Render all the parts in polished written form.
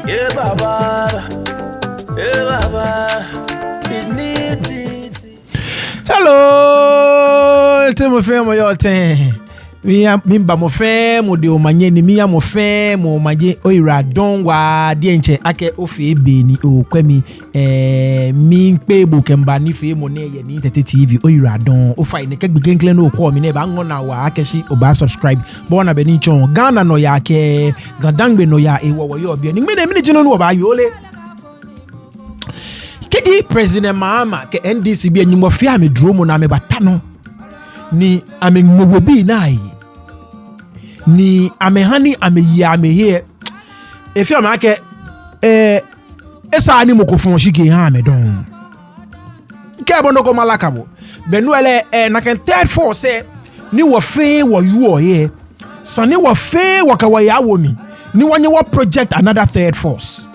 Yeah, Baba. Yeah, Baba. It's neat. Hello, Timo Femo Yote. Mimba mo fe mo de o manye ni miya mo fe mo maje oira don wa die nche ake ofe ebe ni o kwemi mi npe bu kemba ni fe mo ne ye ni tete TV oira don o fa ni ke gbegenkle no ko mi ne ba ngona wa akeshi o ba subscribe bo na be ni chon Ghana no ya ke gadangbe no ya e wo yo bi ni mi jino no ba yole kedi President Mahama ke NDC bi anyimo fi ame duro mo na me batano ni ame ngobi na yi ni ame hani ame yi ame here efi ame ake esa ani mokofon shike ha ame don ke bondo ko malaka bo benu ele na kan third force ni wo fe wo you here sani wo fe wo ka wa ya wo mi ni wanye wo project another third force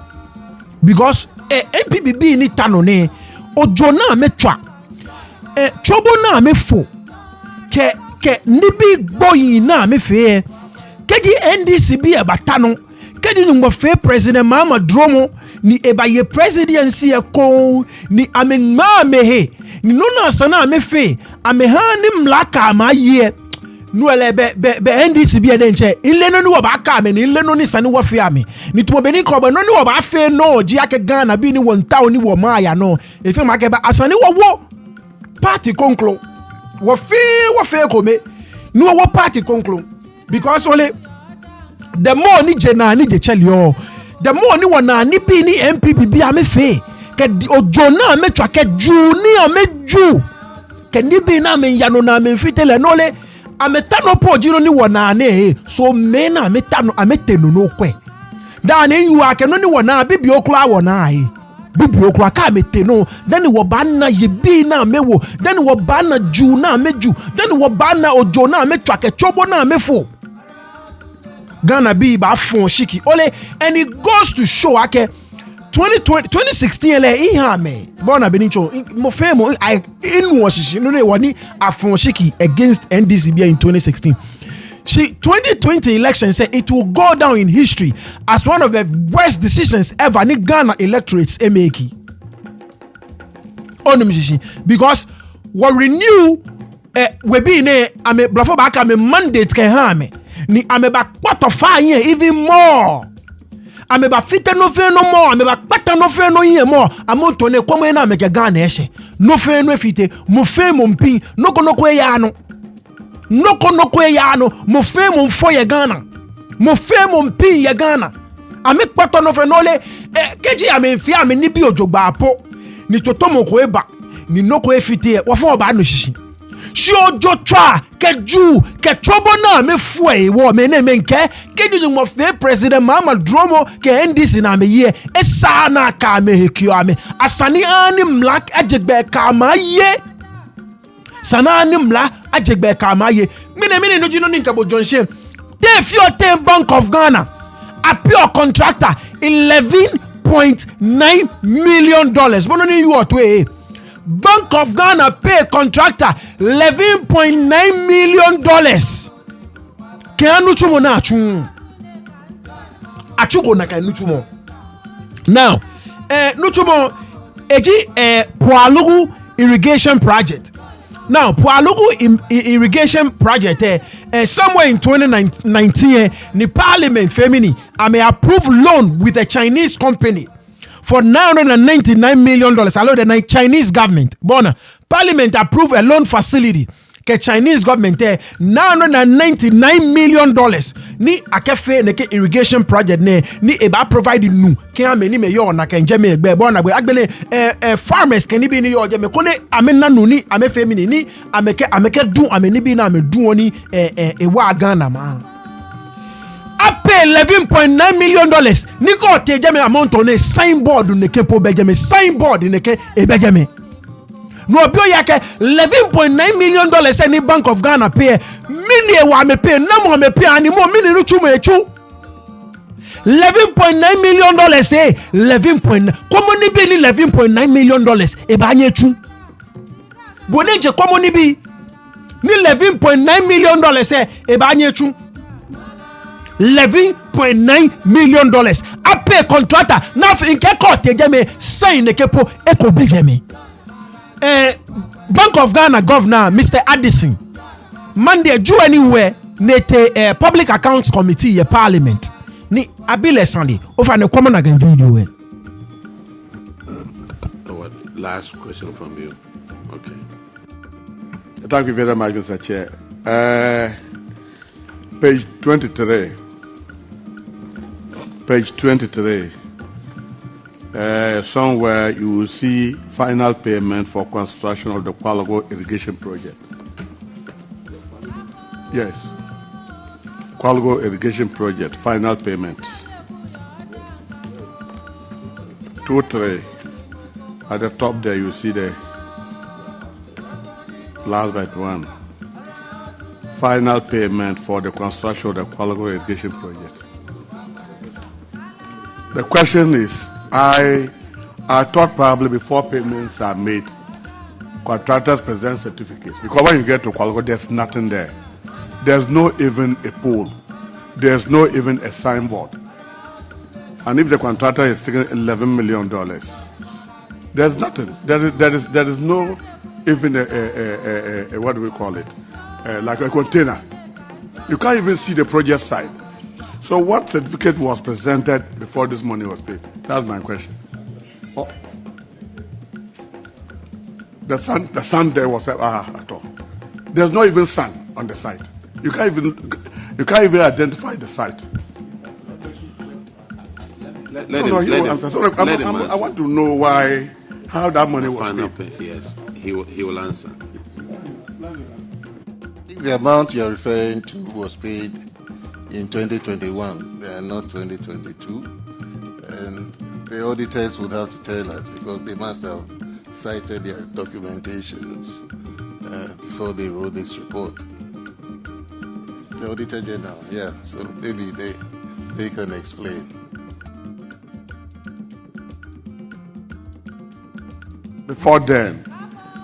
because NPBB ni tano ne ojo na metwa chobo na me fo ke nibi boyi na me fe kedi NDC bi abatano kedi ngbo fe President Mahama dromo ni ebaye presidency ko ni amengma mehe ni nona sana me fe ameha ni mlaka ma ye nu ele be NDC bi edenche ile no ni wo ba ka me ni ile no ni sane wo fe ame ni tumo be ni ko be no ni wo ba fe no ji ake Ghana bi ni won tawo ni wo ma ya no efi ma ke ba asane wo party conclo wo fe kome no wo party conclo because only the more ni jena ni je cheli o the more ni wona ni bi ni MPP bi ame fe ke ojo na me twa ke ju ni ame ju ke ni bi na me yano na me fitele no le ame tano po jino ni wona ne so me na ame tano ame tenu no kwe da ni yu ake no ni wona bibi okla wona ai bibi okla ka me tenu then wo ba na ye bi na mewo then wo ba na ju na meju then wo ba na ojo na me twa ke chobo na me fo Ghana bi ba fon shiki ole and it goes to show ake 2016 ele ihe me bona benicho mo femo I inu oshishi no ne wani afon shiki against NDC in 2016. 2020 election said it will go down in history as one of the worst decisions ever in Ghana electorates make. Because we renew we be ne ame blafo back ame mandate ke ha me ni ame ba kwato fa even more. Ame ba fite no fe no more ame ba kwata no fe no yen more amonto ne komo na me ke Ghana ehye no fe no fite mo fe mo mpin no ko ya no noko ya no mo fe mo fo ye Ghana mo fe mo mpin ye Ghana ame kwato no fe no le keji ame fi ame ni bi ojogba apo ni totomo ko eba ni noko efite wo fo ba no shishi shi ojo twa keju ke trobo na me fue wo me ne menke keju mo fe President Mahama dromo ke NDC na me ye esa na ka me hekio ame asani ani mlak ajegbe ka ma ye sana ani mla ajegbe ka ma ye mine no jino ninka bo Johnshe te fi o ten Bank of Ghana a pure contractor $11.9 million bono ni you otwe Bank of Ghana pay contractor $11.9 million. Kanu chumo na achugo na kanu chumo. Now, nuchumo eji Pualugu irrigation project. Now, Pualugu irrigation project somewhere in 2019 the parliament femini may approve loan with a Chinese company for $999 million. Allow the Chinese government. Bona parliament approve a loan facility. Ke Chinese government $999 million. Ni akefe neke irrigation project ne ni eba provide nu. Ke ameni me yo na kenje me egbe bona gbe agbele farmers ke ni bi ni yo je me kone amena nu ni amefe mi ni ameke du ameni bi na amedu oni ewa Ghana ma. I pay $11.9 million. Niko te jame amount on a signboard ne kepo bejame signboard ne ke ebejame. No bio yake $11.9 million any Bank of Ghana pay. Mini wa me pay na mo me pay ani mo mini ru chumo echu. $11.9 million 11. Komo ni bi ni $11.9 million e ba anye chu. Bonenje komo ni bi ni $11.9 million e ba anye chu. $11.9 million. I pay contractor. Now in Keko Tejame, sign the Kepo Eco Bejame. Bank of Ghana Governor Mr. Addison. Monday, do anywhere, Nete Public Accounts Committee, your Parliament. Ni Abile Sandy, over the common again video. Last question from you. Okay. Thank you very much, Mr. Chair. Page 23. Page 23. Somewhere you will see final payment for construction of the Kwalago irrigation project. Yes. Kwalago irrigation project, final payments. 2-3. At the top there, you see the last but one. Final payment for the construction of the Kwalago irrigation project. The question is, I thought probably before payments are made, contractors present certificates. Because when you get to Kwalago, there's nothing there. There's no even a pole. There's no even a signboard. And if the contractor is taking $11 million, there's nothing. There is no even a what do we call it? Like a container. You can't even see the project site. So what certificate was presented before this money was paid? That's my question. Oh. The sun there was at all. There's no even sun on the site. You can't even identify the site. I want to know how that money was paid. Yes, he will answer. The amount you're referring to was paid in 2021, not 2022. And the auditors would have to tell us because they must have cited their documentations before they wrote this report. The Auditor General, yeah, so maybe they can explain. Before then,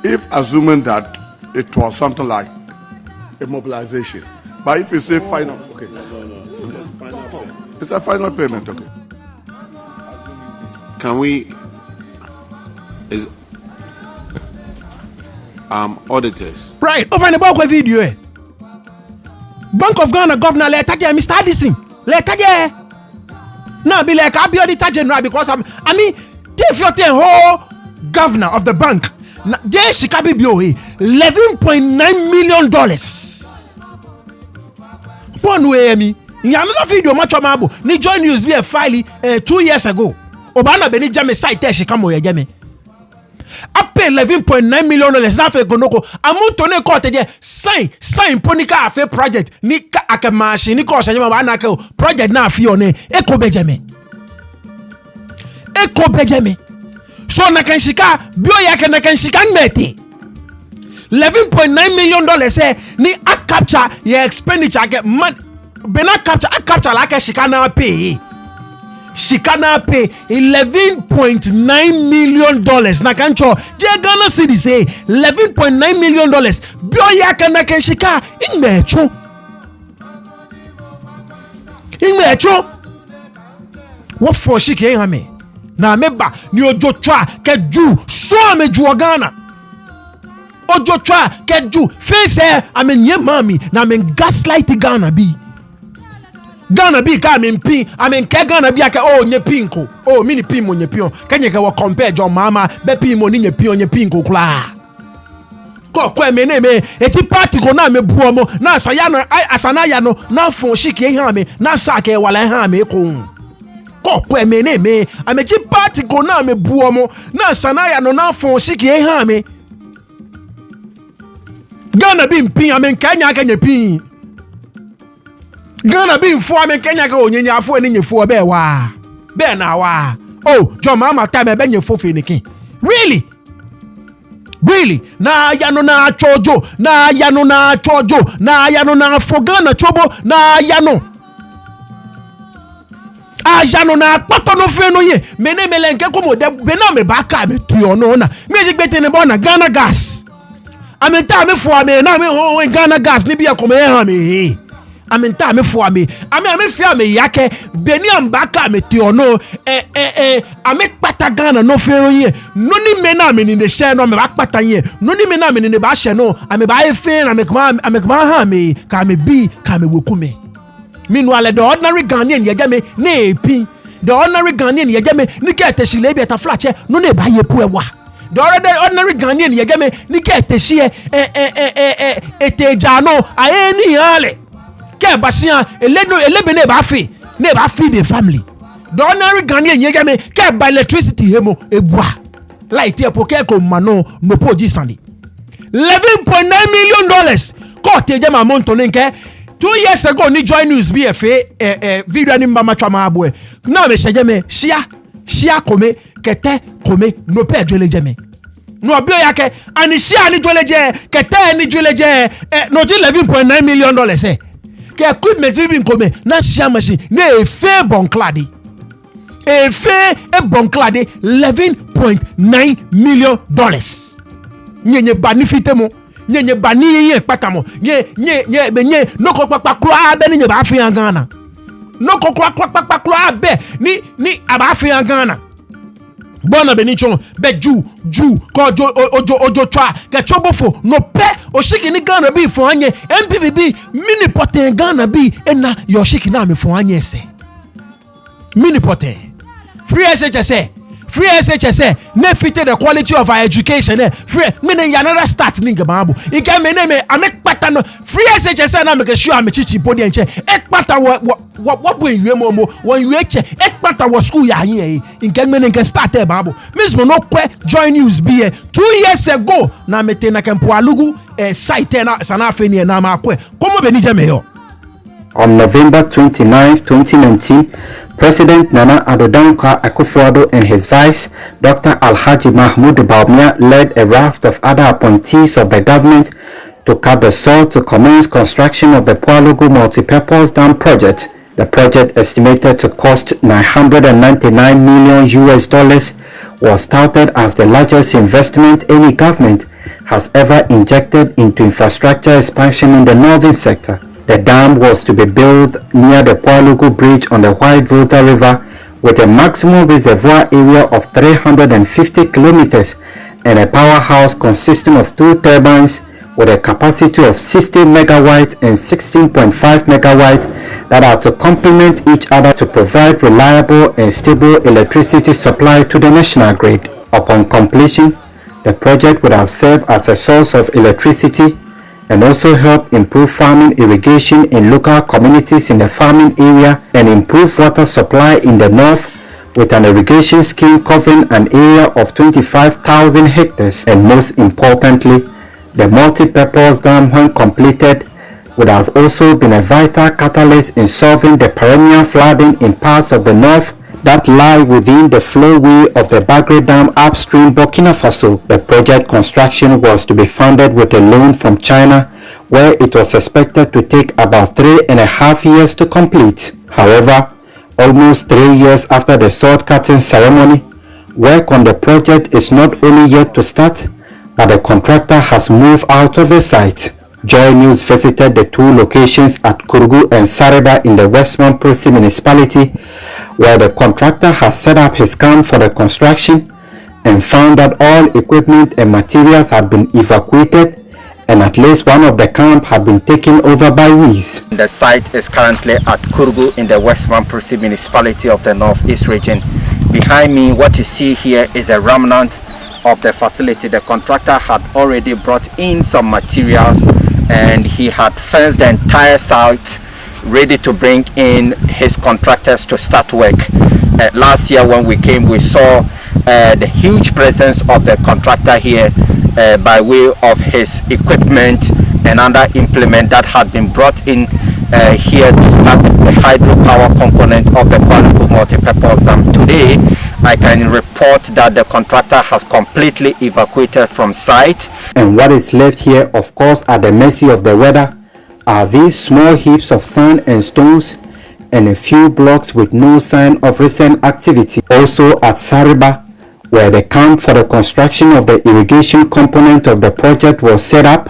if assuming that it was something like a mobilization, but if you say final, okay. It's a final payment, okay. Can we, auditors? Right, over the bulk video. Bank of Ghana Governor Letagye Mr. Addison. Letagye. Now be like I'll be Auditor General because I mean, if you're the whole governor of the bank, there she can be $11.9 million. One way me. In another video, much of Mabu, ni join news be a file 2 years ago. Obana Beni Jame site she come away Jame. I pay $11.9 million. Nafe Gonoko. Amu tone kote je sign ponika afe project ni ka akamashi ni ko shajama ba na ke project na afi one eko bejame. So na kan shika bio ya kan shika ngmete. $11.9 million say ni a capture your expenditure get man bena capture like shika na pay. Shikana pay $11.9 million. Na kancho je Ghana city say $11.9 million. Bio ya kana ken shika in mecho. What for shike hame? Na meba ni ojo twa ke ju so ameju Ghana. Ojo twa ke ju face amenye mami na men gaslight Ghana bi. Ghana be ka me pin ke Ghana be aka nye pinko mini pin mo nye pion kenye ka wo compare John Mahama be pin mo ni nye pinko kula ko me ne me eti party ko na me buo mo na asaya no asana ya no na fon shike ha me na sa ke wala ha me ko me ne me ameji party ko na me buo mo na asana ya no na fon shike ha me Ghana be pin kenya pin Ghana be for me Kenya go nyanya fo ni nyefo be wa be na wa John Mahama time be nyefo feniki really na ya no na chojo na ya no na for Ghana chobo na ya no na pato no fe no ye mene melenke ko mo de be na me ba ka be tuo no na me ji gbete ne bo na Ghana gas amenta me fo ame na me ho Ghana gas ni bia ko me ha me amenta me fo ame fia me yake beni ambaka me ti ono ame kpata Ghana no fero ye no ni me na me ni ne share no me ba kpata ye no ni me na me ni ne ba share no ame ba e fe na me kuma ha me ka me bi ka me woku me meanwhile the ordinary Ghanaian ye me na epi the ordinary Ghanaian ye me ni ke teshile bi eta flache no na ba ye pu ewa the ordinary Ghanaian ye me ni ke teshie etejano aeni ale ke basia elebe ne ba feed the family. The ordinary Ghanaian ye me ke by electricity hemo ebua light e po ke ko mano no poji sandi $11.9 million ko teje ma monto nke 2 years ago ni Joy News BFA video ni mama chama abwe na me sheje me shia kome kete kome no pe dweleje me no obio yake ani shia ni dweleje kete ni dweleje no $11.9 million ke equipment bi kome na shia machine na efe bonklade bonklade $11.9 million nyenye banifite mo nyenye bani ye patamo nye no ko papa kura be ni ba fi Ghana no ko papa kura be ni aba fi Ghana bona be ni chon be ju ko ojo twa ke chobofo no pe o shiki ni Ghana bi fo anye MPBB mini poten Ghana bi ena yo shiki na me fo anye se mini poten free SHS ne fit the quality of our education free meaning another start ninga babu e can me amek pata no free SHS na make sure am chichi body enche ek pata what boy mo when you eche ek pata wo school ya yin in can me start e babu miss mo no kwe Joy News be 2 years ago na mete na kempo alugu site na sana afeni na ma kwe komo be ni je me yo. On November 29, 2019, President Nana Addo Dankwa Akufo-Addo and his vice, Dr. Alhaji Mahmoud Bawumia, led a raft of other appointees of the government to cut the saw to commence construction of the Poalugu multipurpose dam project. The project, estimated to cost $999 million, was touted as the largest investment any government has ever injected into infrastructure expansion in the northern sector. The dam was to be built near the Poalugu Bridge on the White Volta River with a maximum reservoir area of 350 kilometers and a powerhouse consisting of 2 turbines with a capacity of 60 megawatts and 16.5 megawatts that are to complement each other to provide reliable and stable electricity supply to the national grid. Upon completion, the project would have served as a source of electricity and also help improve farming irrigation in local communities in the farming area and improve water supply in the north with an irrigation scheme covering an area of 25,000 hectares. And most importantly, the multi-purpose dam, when completed, would have also been a vital catalyst in solving the perennial flooding in parts of the north that lie within the flowway of the Bagre Dam upstream Burkina Faso. The project construction was to be funded with a loan from China, where it was expected to take about 3.5 years to complete. However, almost 3 years after the sword cutting ceremony, work on the project is not only yet to start, but the contractor has moved out of the site. Joy News visited the 2 locations at Kurgu and Sareba in the Western Prosi municipality, where the contractor has set up his camp for the construction, and found that all equipment and materials had been evacuated and at least one of the camp had been taken over by weeds. The site is currently at Kurgu in the Western Prosi municipality of the Northeast region. Behind me, what you see here is a remnant of the facility. The contractor had already brought in some materials and he had fenced the entire site, ready to bring in his contractors to start work. Last year when we came, we saw the huge presence of the contractor here by way of his equipment and other implement that had been brought in here to start the hydropower component of the Poalugu multipurpose dam. Today, I can report that the contractor has completely evacuated from site. And what is left here, of course, at the mercy of the weather, are these small heaps of sand and stones and a few blocks with no sign of recent activity. Also at Sariba, where the camp for the construction of the irrigation component of the project was set up,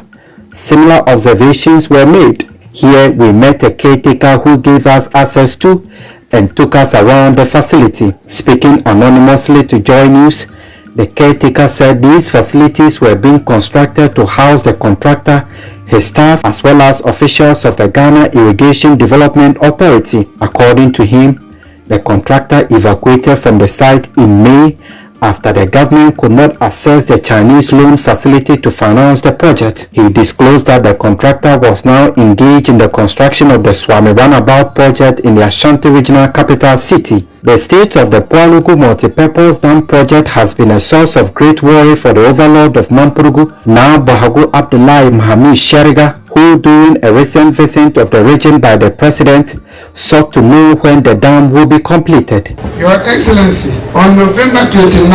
similar observations were made. Here we met a caretaker who gave us access to and took us around the facility. Speaking anonymously to Joy News, the caretaker said these facilities were being constructed to house the contractor, his staff, as well as officials of the Ghana Irrigation Development Authority. According to him, the contractor evacuated from the site in May after the government could not access the Chinese loan facility to finance the project. He disclosed that the contractor was now engaged in the construction of the Swami Runabout project in the Ashanti Regional Capital City. The state of the Pwalugu Multipurpose Dam project has been a source of great worry for the overlord of Mampurugu, now Bahagu Abdullahi Mahami Sheriga, who during a recent visit of the region by the president sought to know when the dam will be completed. Your Excellency, on November 29,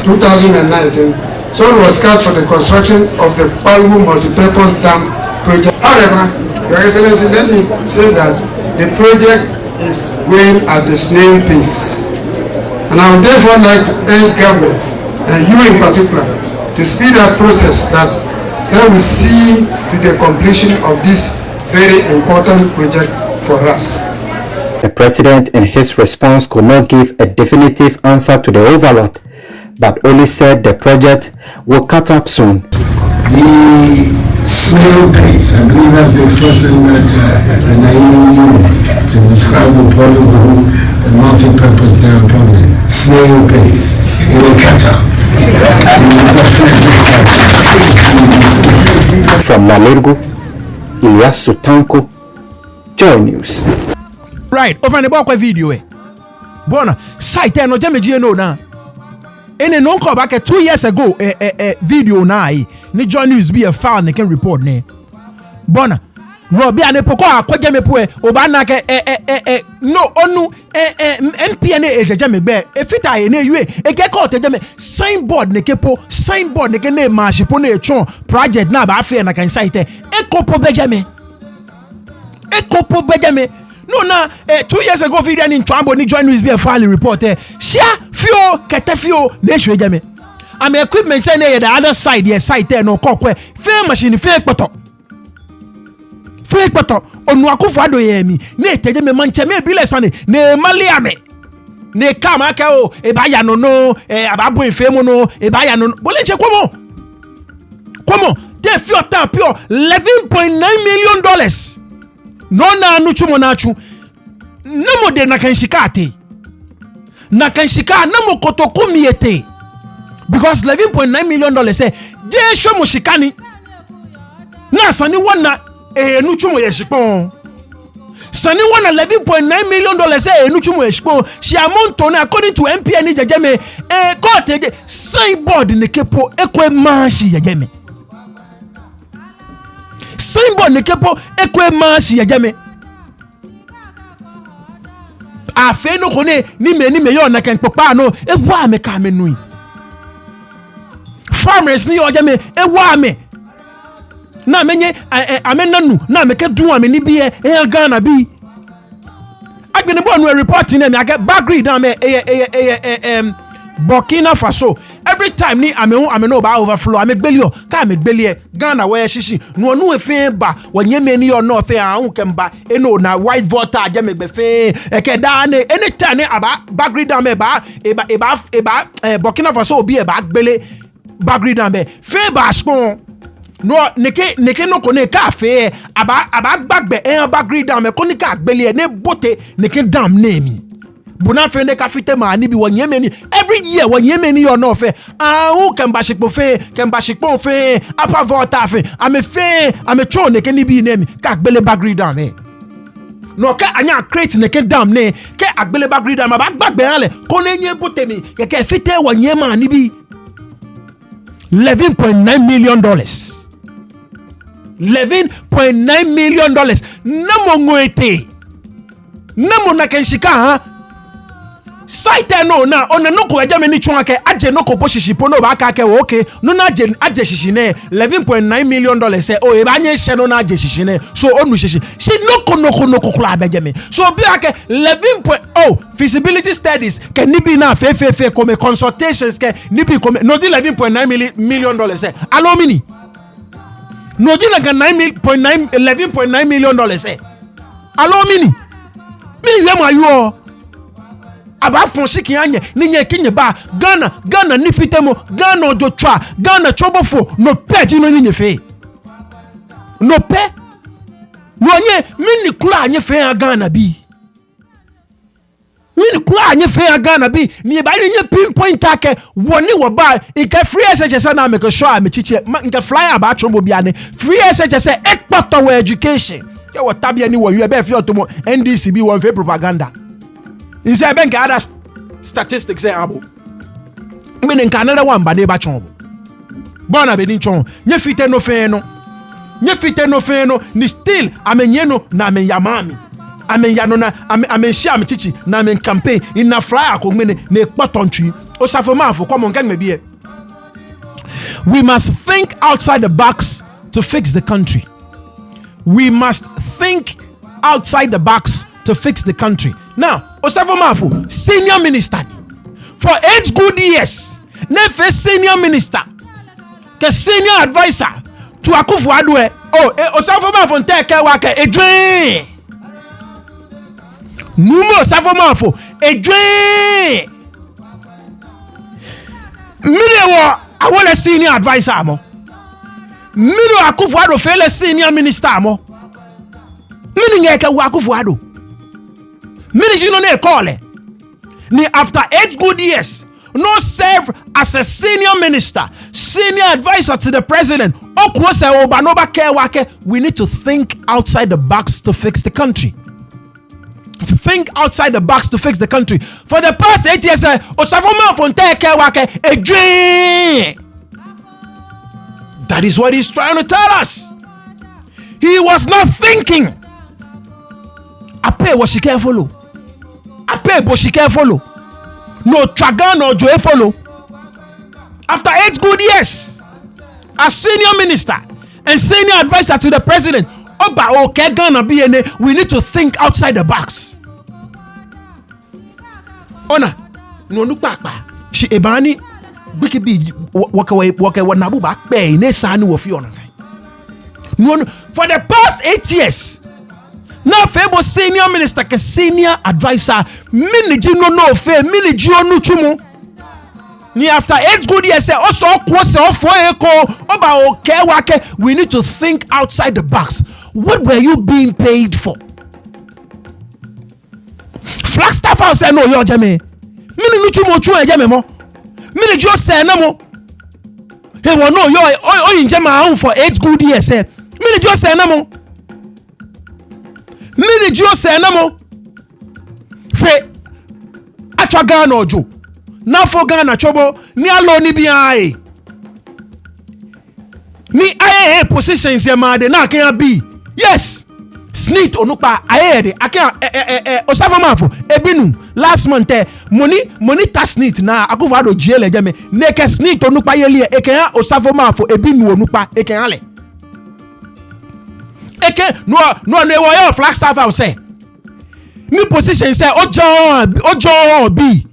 2019, soil was cut for the construction of the Pwalugu Multipurpose Dam project. However, Your Excellency, let me say that the project is going at the snail pace. And I would therefore like to urge government, and you in particular, to speed up process that we see to the completion of this very important project for us. The president in his response could not give a definitive answer to the overlord, but only said the project will cut up soon. The snail pace, I believe that's the expression that the Nairobi used to describe the Pwalugu multi-purpose dam project. Snail pace. It will catch up. From Nalurgu, Ilyasu Tanko, Joy News. Right, over the back video Bona, site no jameji no na. Ene no ko back 2 years ago video na ni Joy News be a file ne can report ne. Bona, no be ane poko akwaje mepo oba na ke no onu NPN ejeje megbe efita e na yue eke ko tejeme signboard ne kepo signboard ne ke na mashipo na echon project na ba afi na kan site ekopo bejeme no na 2 years ago video ni ntwambo ni Joy News be a file report share fio ketefio na ehwejeme am equipment say na the other side your site no kokwe fe machine fe kpoto onu akufo ado yemi na eteje me manche me bile sane na malia me ne kama ka o e ba ya no ababo efe mu no e ba ya no bole nche komo te fio ta pure $11.9 million no na anu chumo na chu namo de na kanshika na mo kotoku miete because $11.9 million say je show mo shikani na sani wana enu chumo yeshipon sani wana $11.9 million say enu chumo yeshipon she amount to na according to MPN jejeme court signboard ne kepo ekwe manshi jejeme signboard ne kepo ekwe manshi jejeme afe no kone ni me yo na ken popa no ewa me ka me nui farmers ni yo jeme ewa me na menye amenanu na meke duwa me ni bi Ghana bi agbene bo no report na me age background na me Burkina Faso every time ni ameno ba overflow amegbelio ka amegbeli Ghana we shishi no nu efe ba wanyeme ni yo north ahun kemba eno na white voter aje megbefe eke da ne anytime ni aba background na me ba Burkina Faso bi ba gbele background na me fe ba spon no neke no kone ka fe aba gbagbe background na me koni ka gbele ne bote neke dam name Buna fe ne ka fite ma ni bi wonyeme ni every year wonyeme ni yo no fe ahu kemba shikpo fe apa vota fe ame cho ne ke ni bi name ka gbele background down me no ka anya create ne ke dam ne ke agbele background down ma ba gbagbe ale ko ne nye bote mi ke fite wonyeme ni bi $11.9 million $11.9 million namo ngoete namo na kenshika ha site no na ona no ko eja me ni chun ake aje no ko poshishi no ba ka ke okay no na aje shishi ne $11.9 million say o e ba nye she no na aje shishi ne so onu shishi she no ko kula abeje me so bi ake 11.0 feasibility studies ke ni bi na fe come consultations ke ni bi come no $11.9 million say allow me no gina ka 11.9 million dollars eh allow mini we ma yo aba fon siki anye ni nye kinye ba Ghana ni fitemo Ghana odotwa Ghana chobofo no page no nye fe no pe no nye mini kula anye fe Ghana bi mini kula anye fe Ghana bi ni ba ni nye pinpoint ake woni wo ba nke free SHS na make sure me chiche nke flyer ba chobo bia ne free SHS ekpoto education ye wo tabia ni wo yu be fi otomo NDC bi won fe propaganda in say ben ka other statistics say abo me ne nka na one ba ne ba chon bona be ni chon nye fite no fe no ni still amenye no na men yamami amenya no na amenhia amechichi na men campaign in na flyer ko me ne ekpoto ntwi osafo mafo come on gang me be. We must think outside the box to fix the country. We must think outside the box to fix the country. Now, Osafo Mafo, senior minister, for 8 good years, never senior minister, the senior advisor to Akufo-Addo. Osafo Mafo nteke wake edwe. Numo Osafo Mafo edwe. Mirewo awole senior advisor mo. Miro Akufo-Addo fele senior minister mo. Mini ngeke wa Akufo-Addo. Mini jino ne call ni after 8 good years no serve as a senior minister, senior advisor to the president. Okwose obanoba ke wake. We need to think outside the box to fix the country. Think outside the box to fix the country. For the past 8 years, Osafo Mafo nteke wake a dream. That is what he's trying to tell us. He was not thinking. Ape was she careful. Ape was she careful. No tragan or joy follow. After 8 good years, as senior minister and senior advisor to the president, Oba okay Ghana BNA, we need to think outside the box. Ona no nukpa she ebani biki bi waka wanabu back pay ne sanu of you. No, for the past 8 years, now Febo senior minister ke senior advisor miniji no fe miniji onu chumu. Ni after 8 good years say also kwose ofo eko oba okay wake. We need to think outside the box. What were you being paid for? Flagstaff House say no yo jame. Mini nuchu mo chu e jame mo. Mini jo say na mo. He wo no yo o yin jama for 8 good years say. Mini jo say na mo. Mini jo say na mo. Fe atwa Ghana ojo. Na for Ghana chobo ni alo ni bi ai. Ni IAA positions ya ma de na kan bi. Yes, Snit onupa aede akia Osafo Mafo ebinu last month money ta Snit na Akufo-Addo jele jame neke Snit onupa yelie eken Osafo Mafo ebinu onupa eken ale eken no wo yo Flagstaff House say ni position say ojo bi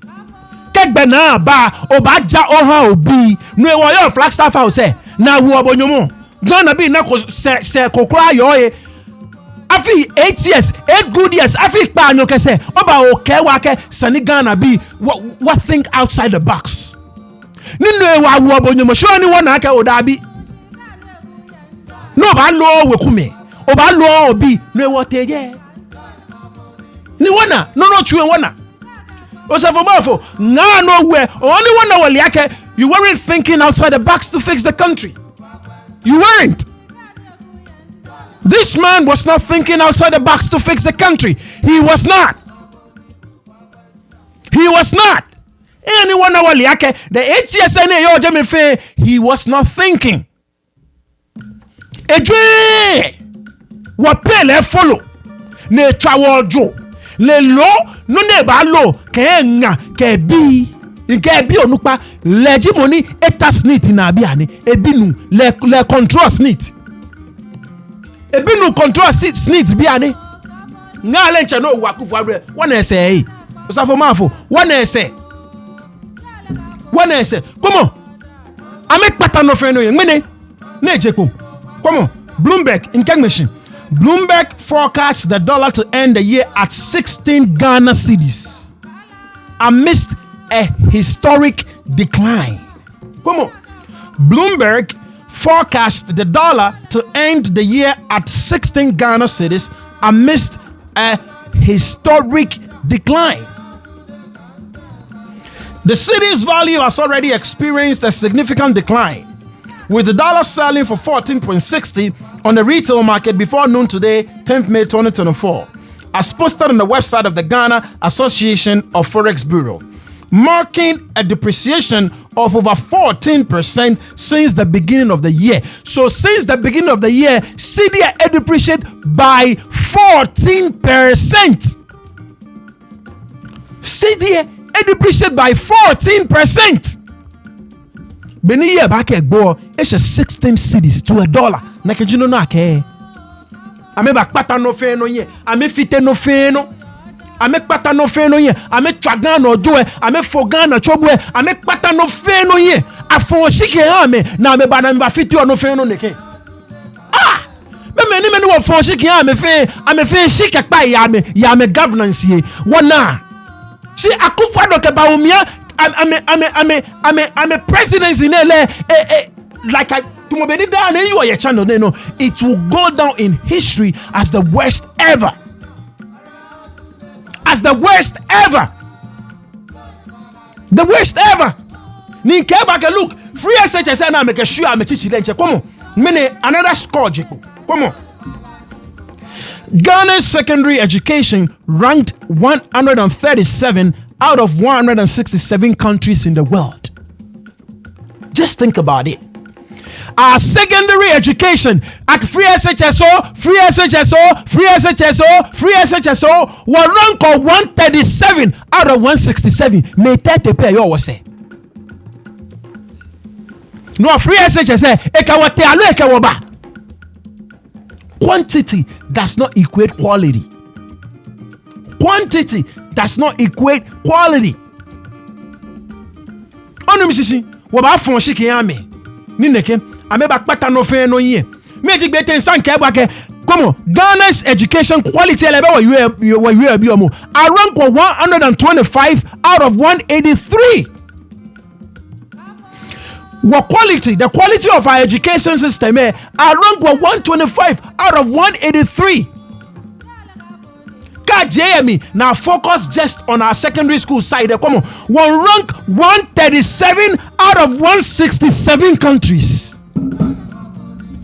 kegbe na ba obaja oha obi no wo yo Flagstaff House say na wo obonyomo Ghana be na se kokra yo e afi 8 years 8 good years afi pa no kese oba okay wake sani Ghana be what think outside the box ninu e wa wo obonyomo so ni wona aka odabi no ba lo wekume oba lo obi no e wo teje ni wona no chue wona Osafo Mafo na no where only wona wali ake. You weren't thinking outside the box to fix the country. You weren't. This man was not thinking outside the box to fix the country. He was not. He was not. Anyone the 8 years he was not thinking. Edwe wapele follow ne trawojo le lo no ne ba lo ke nga ke bi nke bi onupa leji money eta snit na bia ni ebinu le control snit ebinu control snit bia ni nga le nche no wa Akufo-Addo wona ese Osafo Mafo wona ese come on amek pata no fe no ye ngene na ejepo Come on. Bloomberg in Kengmeshin. Bloomberg forecasts the dollar to end the year at 16 Ghana cedis amidst a historic decline. Come on. Bloomberg forecasts the dollar to end the year at 16 Ghana cedis amidst a historic decline. The cedi's value has already experienced a significant decline, with the dollar selling for 14.60 on the retail market before noon today, 10th May 2024, as posted on the website of the Ghana Association of Forex Bureau, marking a depreciation of over 14% since the beginning of the year. So since the beginning of the year, cedi depreciated by 14%. cedi depreciated by 14%. Beni year back at go, it's 16 cedis to $1. Nakajino na ke. Ame bakpata no fe no ye. Ame fite no fe no. Ame kpata no fe no ye. Ame twagan no joe. Ame fogan no chobwe. Ame kpata no fe no ye. Afon shike ame na ame bana mba fiti no fe no neke. Ah! Me meni wo fon shike ame fe shike pa ya me governance ye. Wana. Si akufado ke Bawumia I'm a presidency like it will go down in history as the worst ever. As the worst ever. The worst ever. Look, free SHS and I make sure I'm a chichi. Come on. Many another score. Come on. Ghana's secondary education ranked 137 out of 167 countries in the world. Just think about it. Our secondary education, free SHSO, were ranked on 137 out of 167. May 30 pay your say. No free SHSA, ekawate alo ekawoba. Quantity does not equate quality. Quantity does not equate quality. Onu misisi, wo ba fon shike ame. Ni neke, ame ba kpata no fe no yin. Me ji gbe ten san ke ba ke. Come Ghana's education quality level you be omo. I rank 125 out of 183. What quality? The quality of our education system, I rank 125 out of 183. JME now focus just on our secondary school side. Come on, one rank 137 out of 167 countries.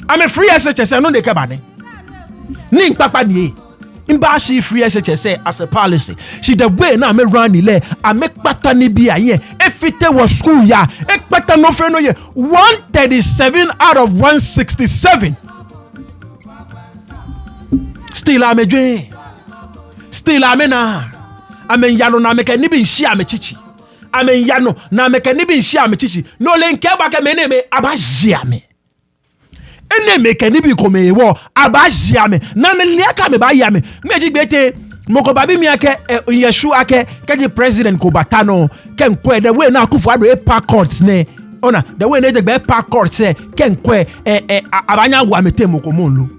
I'm a free SHS. I know the cabane. Ning papa ni. Imbashi free SHS as a policy. She the way now me run ile. I make patani biya ye. If it was school ya, ek pata no fe no ye. 137 out of 167. Still I'm a dream. Still amena. Amen yano na meka ni bin shia me chichi. Amen yano na meka ni bin shia me chichi. No len ke ba ke mene me abajia me. Ene meka ni bi ko me wo abajia me. Na me liaka me ba ya me. Me ji gbete moko babi mi ake yeshu ake keji president ko batano ken kwe the way na Akufo-Addo e park courts ne. Ona the way ne de be park courts ken kwe abanya wa mete moko monlu.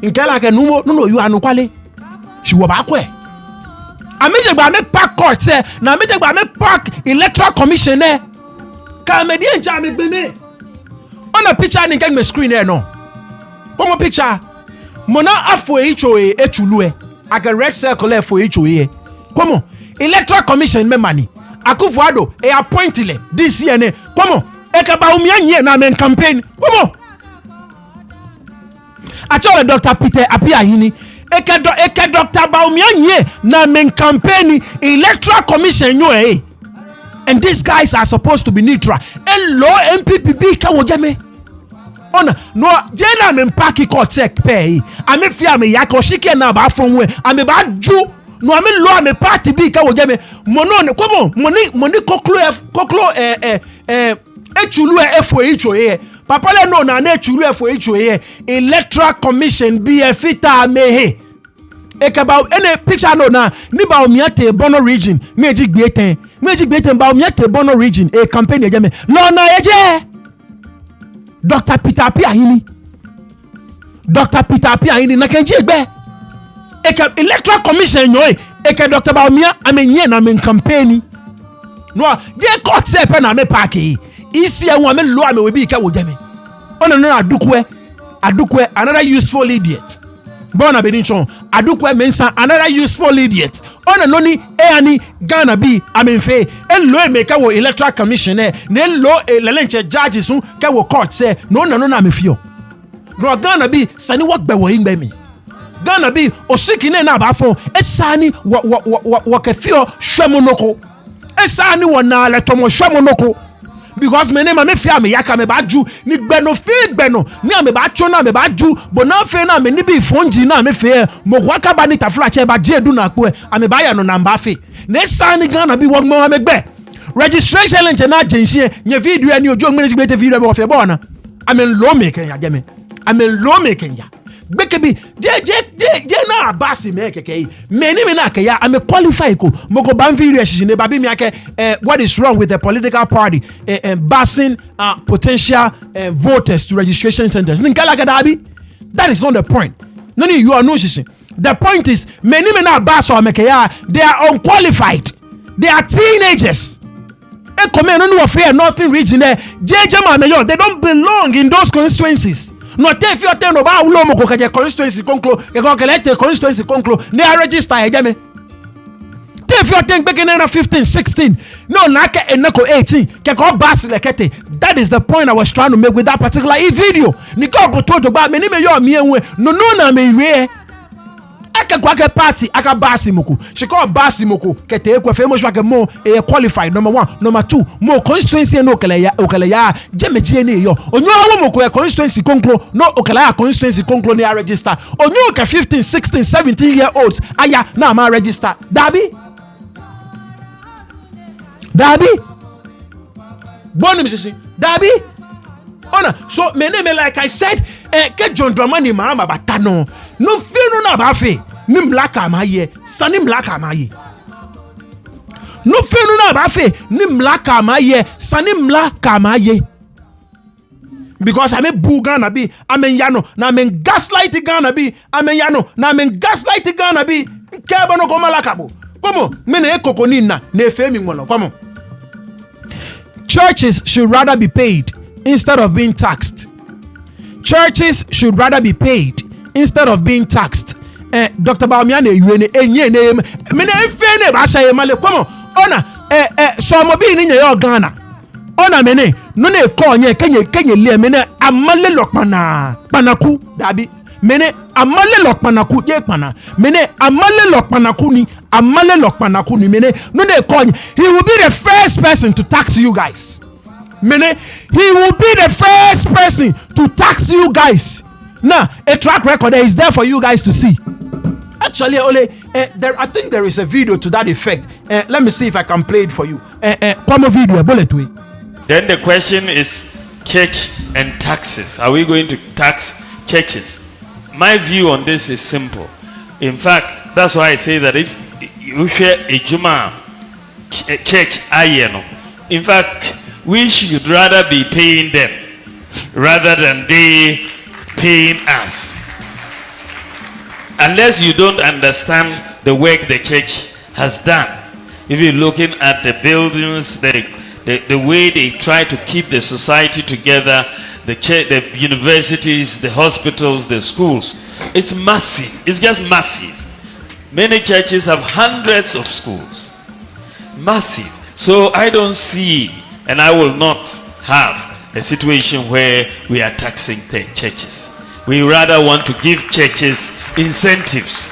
Nkela ke no you anu kwale. She was back where I made a park court now I made a park electoral commission there. Canadian jammy me on a picture and get my screen there no. Come on picture. Mona afo HOA echulue. I can red circle for HOA. Come on. Electoral commission me money. Akufo-Addo appointed this year ne. Come on. Eka Bawumia nye na men campaign. Come on. I told Dr. Peter Apia hini. Eke Dr. Bawumia nye na men campaign electoral commission yo eh. And these guys are supposed to be neutral. And law MPPB ka wojame. Ona no jena men park court sec pay. Ame fia me yako shike na ba from where. Ame ba ju no ame law me party bi ka wojame. Mono ne komo moni koklo echulu efo icho ye. Papa le no na echulu efo icho ye. Electoral commission be a fita mehe. Ekaba ene picture no na ni Bawumia te Bono region meji gbeten Bawumia te Bono region e campaign ejeme no na eje Dr. Peter Apia hini Dr. Peter Apia ini na kenji egbe eke electoral commission yoy eke Dr. Bawumia amenye na men campaign no de court say pe na me party isi enwa me lo ame we bi ka wo jame ono no adukwe another useful idiot bona bedinchon adukwe mensa another useful idiot ono no ni ani Ghana bi amenfe elo emeka wo electoral commission ne lo lelenche judges sun ke wo court say no na amefio no Ghana bi sani wagbe wo ingbe mi Ghana bi osikine na ba fon esani wo kefio hwemonoko esani wo na letomo hwemonoko because me name me fia me yaka me ba ju ni gbeno fi gbeno ni ame ba cho na me ba ju bo na fe na me ni bi fonji na me fe mo kwa ka ba ni tafla che ba je edu na po ame ba ya no na mba fe na esani Ghana bi wo mo me gbe registration link na agency nye video ani ojo ngene gbe te video be wo fe bo na ame lo me ken ya jeme ame lo me ken ya Bekebi, je na abasi me keke. Many me na keya. I'm a qualified ko. Moko banvi shine babi mi ake. What is wrong with the political party? Basing potential voters to registration centers. That is not the point. No, you are no shishin. The point is, many me na baso amekeya. They are unqualified. They are teenagers. Nothing region there. They don't belong in those constituencies. No te fi oten no ba ulo mo ko ke constituency conclo ke ko elect constituency conclo ne register ejame te fi oten gbege na 15 16 no na ke enako 18 ke ko bass lekete. That is the point I was trying to make with that particular video. Ni ko go to ba me ni me yo mi enwe no na me iwe aka kwa ke party aka bass moku she ko bass moku ke te ekwe fe mo jwa ke mo qualified number 1 number 2 mo constituency no okele ya jemeji ni yo onyo awo mo ko constituency conclo no okele ya constituency conclo ni register onyo ka 15 16 17 year olds aya na ma register dabi bonu mi dabi ona so me like I said ke John Dramani Mahama batano no finu na ba fe ni mlaka amaye sani mlaka amaye no finu na ba fe ni mlaka amaye sani mlaka amaye because I mean bu Ghana bi amen yano na men gaslight Ghana bi amen yano na men gaslight Ghana bi ke bono ko malaka bo komo me na ekokoni na efemi ngolo komo. Churches should rather be paid instead of being taxed. Churches should rather be paid instead of being taxed. Dr. Bawumia ne yuene enye ne me na efene ba sha yemale komo ona so mo bi ni nye Ghana ona me ne no ne ko nye kenye le me ne amale lokpana panaku dabi me ne amale lokpanaku ye pana me ne amale lokpanaku ni me ne no ne ko nye. He will be the first person to tax you guys. Mene, he will be the first person to tax you guys. Now, a track record is there for you guys to see. Actually, Ole, I think there is a video to that effect. Let me see if I can play it for you. Come a video, bullet way. Then the question is church and taxes. Are we going to tax churches? My view on this is simple. In fact, that's why I say that if you share a Juma church, in fact, we should rather be paying them rather than they paying us. Unless you don't understand the work the church has done. If you're looking at the buildings, the way they try to keep the society together, the church, the universities, the hospitals, the schools, it's massive. It's just massive. Many churches have hundreds of schools. Massive. So I don't see, and I will not have a situation where we are taxing the churches. We rather want to give churches incentives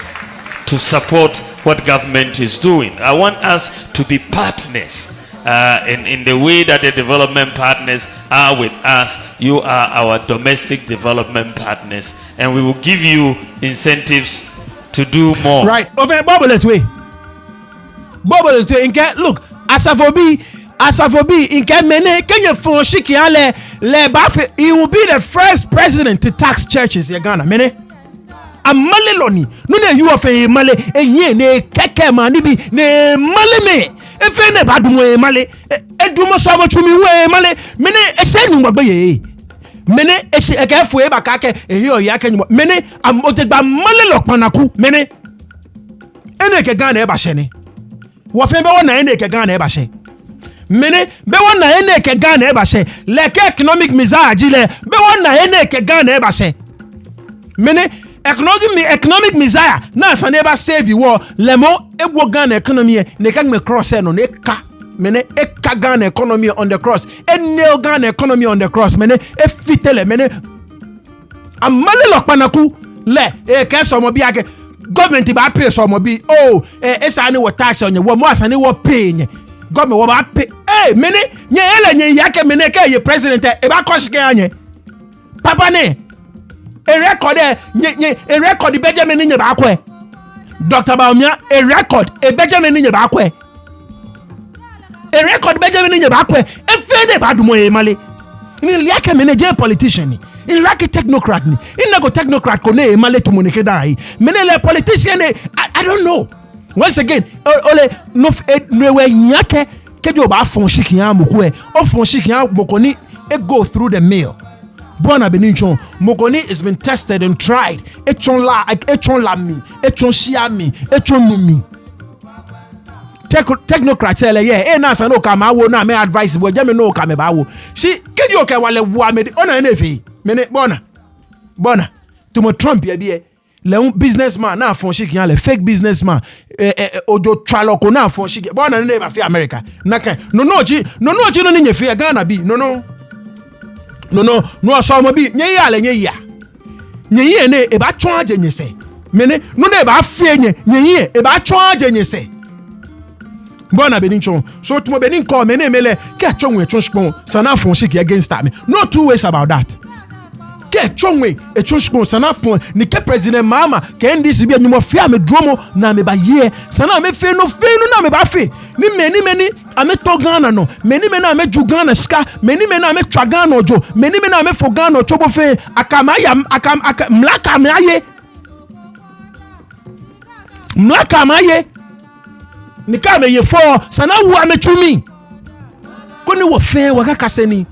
to support what government is doing. I want us to be partners in the way that the development partners are with us. You are our domestic development partners, and we will give you incentives to do more. Right. Over bubble it way. Look, Asafobi in Kemene, Kenya for Shikiale, Le Bafe, he will be the first president to tax churches in Ghana. Mene, a Maleloni, Nune, you of a Male, and ye, ne, Keke Manibi, ne, Maleme, if any bad way, Male, Eduma Sava to me, way, Male, Mene, a sending Babaye. mene eshi ekefu e bakake ehi oyake nyimo mene amotegba male lokpanaku mene ene ke Ghana e ba shene wo fe be wona ene ke Ghana e ba she mene be wona ene ke Ghana e ba she leke economic misaji le be wona ene ke Ghana e ba she mene economic misaya na sane ba save war lemo egwo Ghana economy ne ka me cross no ne ka mene eka Ghana economy on the cross nail Ghana economy on the cross mene e fitele mene amale lokpanaku le e ke so mo bi ake government ba pay so mo bi esane wo tax onye wo mo asane wo pay nye government wo ba pay mene nye ele nye yake mene ke ye president e ba koshike anye papa ne a record Benjamin in your back way. Dr. Bawumia, a record, a Benjamin in your back way. A record Benjamin in your back way. And fair about more mali. In like a manager politician, in like a technocrat, in like a technocrat, kone male to monikadai. Menele politician, I don't know. Once again, ole no way nyake kejo ba fon shikiya mukwe. O fon shikiya mokoni it go through the mail. Bona Beninchon, Mokoni has been tested and tried. Echon la mi, echon shia mi, echon mumi. Technocrats say, na sa no kama wo na me advice bo jame no kama ba wo. She kedi o ke wale wo me ona enefi. Mene bona. To mo Trump ye bi le un businessman na fon shiki yan le fake businessman ojo traloko na fon shiki. Bona ne ba fi America. Na kan no ji no nye fi Ghana bi. No so mo bi nye ya le nye ya ne e ba twon aje nye se mene no na e ba fie nye e ba twon aje nye se bona Beninchon so to mo benin call mene mele ke twon we twon spon sana fon shiki against me no two ways about that ke twon we e twon spon sana fon ni ke president Mahama ke NDC bi anyimo fia me dromo na me ba ye sana me fe no na me ba fe ni meni ame to Ghana no meni ame ju Ghana ska meni ame twa Ghana ojo meni ame fo Ghana chobo fe mlaka maye ni ka me ye fo sana wu ame tumi koni wo fe wakaka seni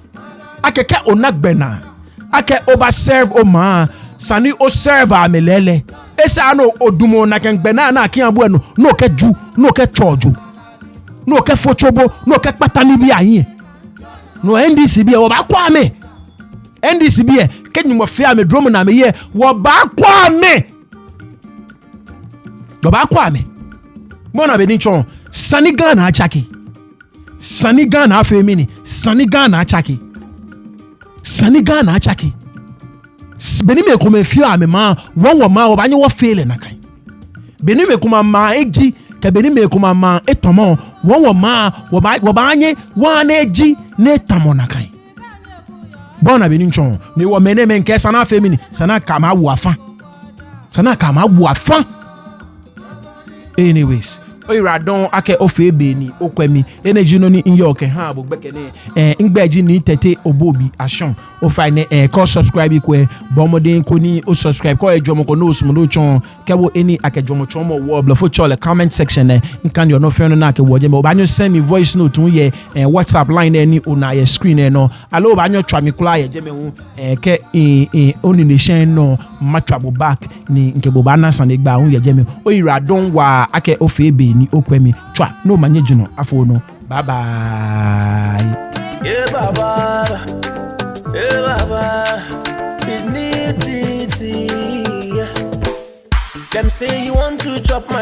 akeke onagbena ake over serve o ma sani o serve amelele esa no odumo na kengbena na akiabu eno no ke ju no ke chojo no ke fochobo no ke patani bi ayin no NDC bi e wo ba kwa me NDC bi e kenyi mo fe ame drum na me ye wo ba kwa me bona Beninchon sani Ghana achaki sani Ghana afemini sani Ghana achaki beni me kuma fio ame ma won wo ma wo ba nye wo fele na kan beni me kuma ma eji ke beni me kuma ma etomo won wo ma wo ba nye wa na eji na etamo na kan bona Beninchon ni wo mene men ke sana femini sana kama wu afa anyways oyiradon ake ofe ebe ni okwemi energy no ni inyo oke ha bo gbeke ne ngbeji ni tete obobi ashon o fa ne call subscribe ko bomodin ko ni o subscribe ko ejomo ko no osmo no chon ke wo eni akejomo chon mo wo bla fo chole comment section nkan yo no fe no na ke wo je me obanyo send me voice note un ye WhatsApp line eni una ye screen no alo obanyo twa mi kula ye je me hu ke oni nation no matchable back ni nke bobana sande gba un ye je me oyiradon wa ake ofe ebe ni okwemi twa no manye jino afo no bye bye baba it's neat them say you want to chop my